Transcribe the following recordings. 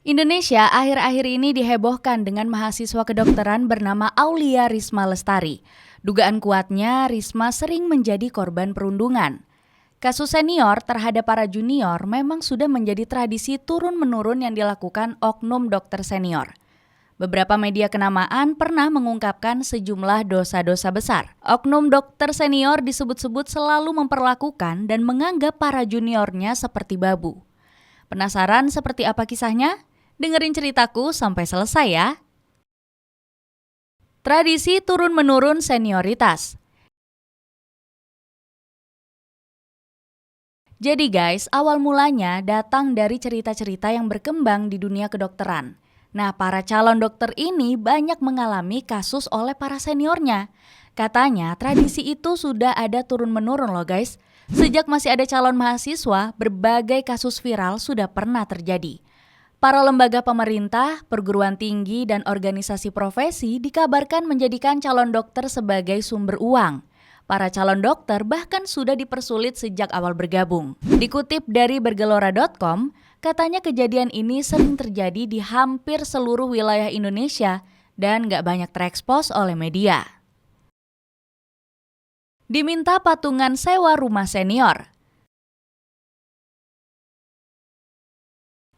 Indonesia akhir-akhir ini dihebohkan dengan mahasiswa kedokteran bernama Aulia Risma Lestari. Dugaan kuatnya, Risma sering menjadi korban perundungan. Kasus senior terhadap para junior memang sudah menjadi tradisi turun-menurun yang dilakukan oknum dokter senior. Beberapa media kenamaan pernah mengungkapkan sejumlah dosa-dosa besar. Oknum dokter senior disebut-sebut selalu memperlakukan dan menganggap para juniornya seperti babu. Penasaran seperti apa kisahnya? Dengerin ceritaku sampai selesai ya. Tradisi turun-menurun senioritas. Jadi guys, awal mulanya datang dari cerita-cerita yang berkembang di dunia kedokteran. Nah, para calon dokter ini banyak mengalami kasus oleh para seniornya. Katanya tradisi itu sudah ada turun-menurun loh guys. Sejak masih ada calon mahasiswa, berbagai kasus viral sudah pernah terjadi. Para lembaga pemerintah, perguruan tinggi, dan organisasi profesi dikabarkan menjadikan calon dokter sebagai sumber uang. Para calon dokter bahkan sudah dipersulit sejak awal bergabung. Dikutip dari bergelora.com, katanya kejadian ini sering terjadi di hampir seluruh wilayah Indonesia dan gak banyak terekspos oleh media. Diminta patungan sewa rumah senior.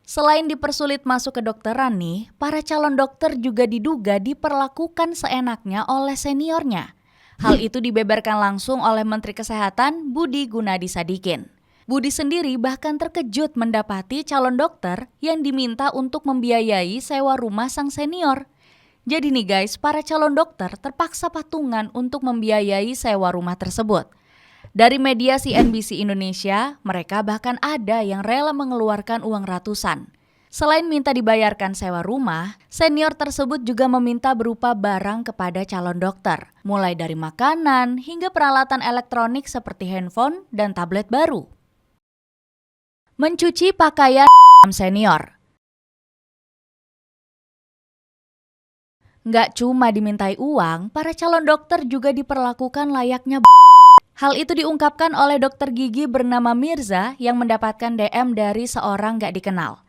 Selain dipersulit masuk kedokteran nih, para calon dokter juga diduga diperlakukan seenaknya oleh seniornya. Hal itu dibeberkan langsung oleh Menteri Kesehatan Budi Gunadi Sadikin. Budi sendiri bahkan terkejut mendapati calon dokter yang diminta untuk membiayai sewa rumah sang senior. Jadi nih guys, para calon dokter terpaksa patungan untuk membiayai sewa rumah tersebut. Dari media CNBC Indonesia, mereka bahkan ada yang rela mengeluarkan uang ratusan. Selain minta dibayarkan sewa rumah, senior tersebut juga meminta berupa barang kepada calon dokter, mulai dari makanan hingga peralatan elektronik seperti handphone dan tablet baru. Mencuci pakaian senior. Nggak cuma dimintai uang, para calon dokter juga diperlakukan layaknya Hal itu diungkapkan oleh dokter gigi bernama Mirza yang mendapatkan DM dari seorang gak dikenal.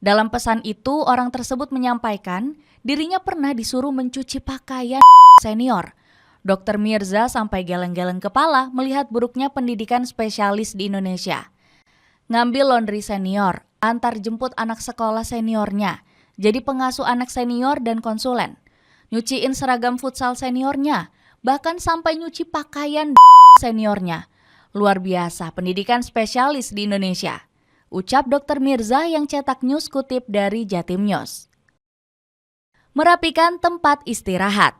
Dalam pesan itu, orang tersebut menyampaikan dirinya pernah disuruh mencuci pakaian senior. Dokter Mirza sampai geleng-geleng kepala melihat buruknya pendidikan spesialis di Indonesia. Ngambil laundry senior, antar jemput anak sekolah seniornya, jadi pengasuh anak senior dan konsulen. Nyuciin seragam futsal seniornya, bahkan sampai nyuci pakaian seniornya. Luar biasa pendidikan spesialis di Indonesia. Ucap Dr. Mirza yang cetak news kutip dari Jatim News. Merapikan tempat istirahat.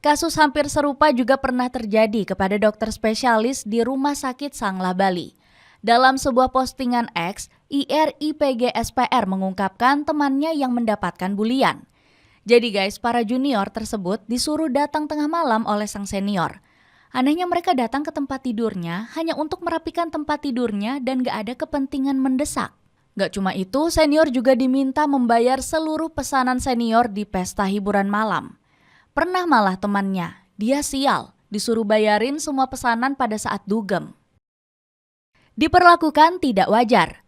Kasus hampir serupa juga pernah terjadi kepada dokter spesialis di Rumah Sakit Sanglah Bali. Dalam sebuah postingan X, IRIPG SPR mengungkapkan temannya yang mendapatkan bulian. Jadi guys, para junior tersebut disuruh datang tengah malam oleh sang senior. Anehnya mereka datang ke tempat tidurnya hanya untuk merapikan tempat tidurnya dan gak ada kepentingan mendesak. Gak cuma itu, senior juga diminta membayar seluruh pesanan senior di pesta hiburan malam. Pernah malah temannya, dia sial, disuruh bayarin semua pesanan pada saat dugem. Diperlakukan tidak wajar.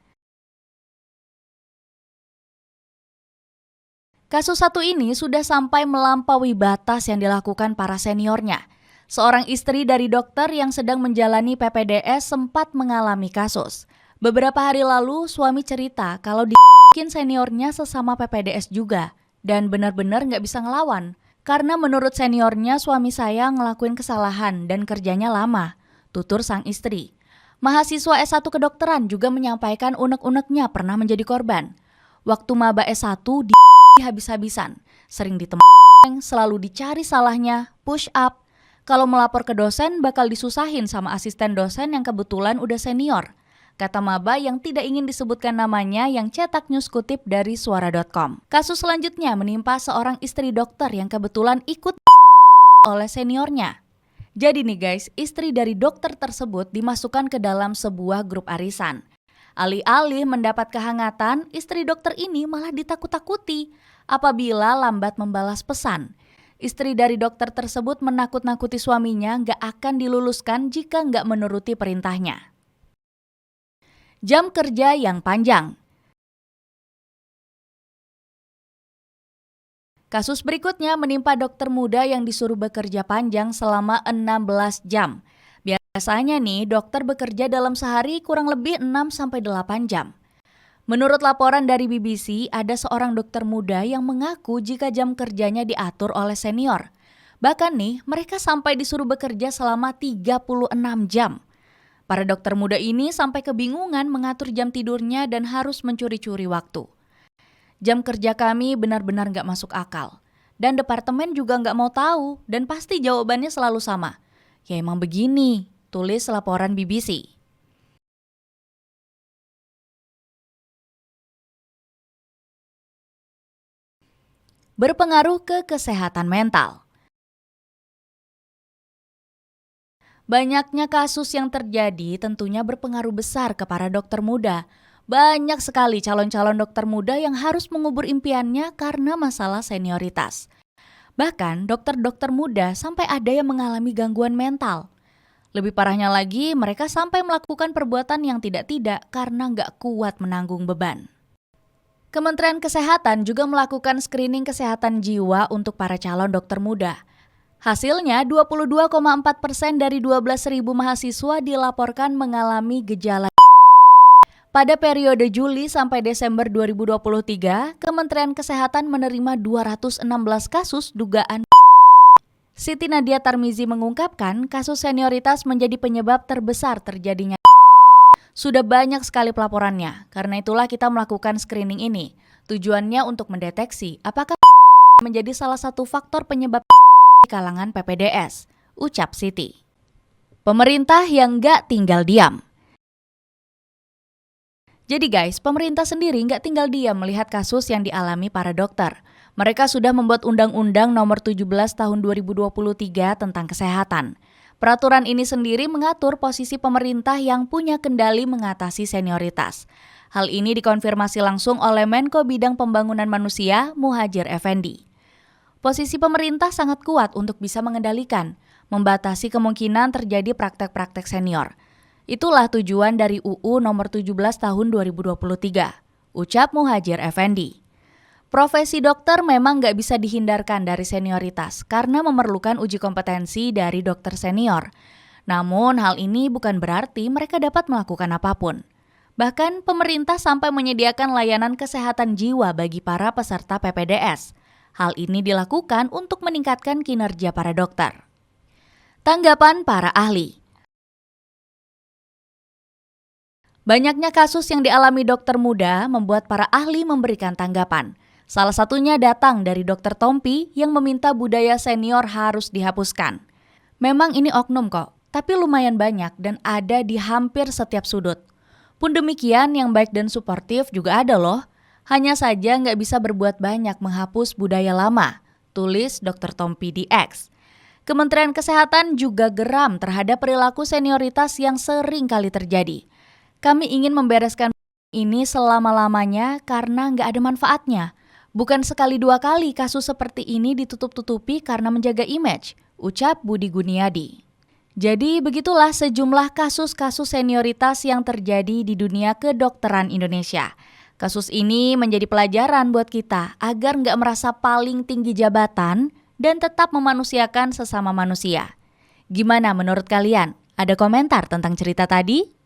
Kasus satu ini sudah sampai melampaui batas yang dilakukan para seniornya. Seorang istri dari dokter yang sedang menjalani PPDS sempat mengalami kasus. Beberapa hari lalu suami cerita kalau dibikin seniornya sesama PPDS juga. Dan benar-benar gak bisa ngelawan. Karena menurut seniornya suami saya ngelakuin kesalahan dan kerjanya lama, tutur sang istri. Mahasiswa S1 kedokteran juga menyampaikan unek-uneknya pernah menjadi korban. Waktu maba S1 habis-habisan, sering ditempeng, selalu dicari salahnya, push up. Kalau melapor ke dosen bakal disusahin sama asisten dosen yang kebetulan udah senior. Kata maba yang tidak ingin disebutkan namanya yang cetak news kutip dari suara.com. Kasus selanjutnya menimpa seorang istri dokter yang kebetulan ikut oleh seniornya. Jadi nih guys, istri dari dokter tersebut dimasukkan ke dalam sebuah grup arisan. Alih-alih mendapat kehangatan, istri dokter ini malah ditakut-takuti apabila lambat membalas pesan. Istri dari dokter tersebut menakut-nakuti suaminya gak akan diluluskan jika gak menuruti perintahnya. Jam kerja yang panjang. Kasus berikutnya menimpa dokter muda yang disuruh bekerja panjang selama 16 jam. Biasanya nih, dokter bekerja dalam sehari kurang lebih 6-8 jam. Menurut laporan dari BBC, ada seorang dokter muda yang mengaku jika jam kerjanya diatur oleh senior. Bahkan nih, mereka sampai disuruh bekerja selama 36 jam. Para dokter muda ini sampai kebingungan mengatur jam tidurnya dan harus mencuri-curi waktu. Jam kerja kami benar-benar nggak masuk akal. Dan departemen juga nggak mau tahu dan pasti jawabannya selalu sama. Ya emang begini, tulis laporan BBC. Berpengaruh ke kesehatan mental. Banyaknya kasus yang terjadi tentunya berpengaruh besar ke para dokter muda. Banyak sekali calon-calon dokter muda yang harus mengubur impiannya karena masalah senioritas. Bahkan dokter-dokter muda sampai ada yang mengalami gangguan mental. Lebih parahnya lagi, mereka sampai melakukan perbuatan yang tidak-tidak karena nggak kuat menanggung beban. Kementerian Kesehatan juga melakukan screening kesehatan jiwa untuk para calon dokter muda. Hasilnya, 22,4% dari 12.000 mahasiswa dilaporkan mengalami gejala. Pada periode Juli sampai Desember 2023, Kementerian Kesehatan menerima 216 kasus dugaan. Siti Nadia Tarmizi mengungkapkan kasus senioritas menjadi penyebab terbesar terjadinya. Sudah banyak sekali pelaporannya, karena itulah kita melakukan screening ini. Tujuannya untuk mendeteksi apakah menjadi salah satu faktor penyebab di kalangan PPDS, ucap Siti. Pemerintah yang nggak tinggal diam. Jadi guys, pemerintah sendiri nggak tinggal diam melihat kasus yang dialami para dokter. Mereka sudah membuat Undang-Undang Nomor 17 Tahun 2023 tentang kesehatan. Peraturan ini sendiri mengatur posisi pemerintah yang punya kendali mengatasi senioritas. Hal ini dikonfirmasi langsung oleh Menko Bidang Pembangunan Manusia, Muhadjir Effendi. Posisi pemerintah sangat kuat untuk bisa mengendalikan, membatasi kemungkinan terjadi praktek-praktek senior. Itulah tujuan dari UU Nomor 17 Tahun 2023, ucap Muhadjir Effendi. Profesi dokter memang nggak bisa dihindarkan dari senioritas karena memerlukan uji kompetensi dari dokter senior. Namun hal ini bukan berarti mereka dapat melakukan apapun. Bahkan pemerintah sampai menyediakan layanan kesehatan jiwa bagi para peserta PPDS. Hal ini dilakukan untuk meningkatkan kinerja para dokter. Tanggapan para ahli. Banyaknya kasus yang dialami dokter muda membuat para ahli memberikan tanggapan. Salah satunya datang dari Dr. Tompi yang meminta budaya senior harus dihapuskan. Memang ini oknum kok, tapi lumayan banyak dan ada di hampir setiap sudut. Pun demikian yang baik dan suportif juga ada loh. Hanya saja nggak bisa berbuat banyak menghapus budaya lama, tulis Dr. Tompi di X. Kementerian Kesehatan juga geram terhadap perilaku senioritas yang sering kali terjadi. Kami ingin membereskan ini selama-lamanya karena nggak ada manfaatnya. Bukan sekali dua kali kasus seperti ini ditutup-tutupi karena menjaga image, ucap Budi Guniadi. Jadi begitulah sejumlah kasus-kasus senioritas yang terjadi di dunia kedokteran Indonesia. Kasus ini menjadi pelajaran buat kita agar nggak merasa paling tinggi jabatan dan tetap memanusiakan sesama manusia. Gimana menurut kalian? Ada komentar tentang cerita tadi?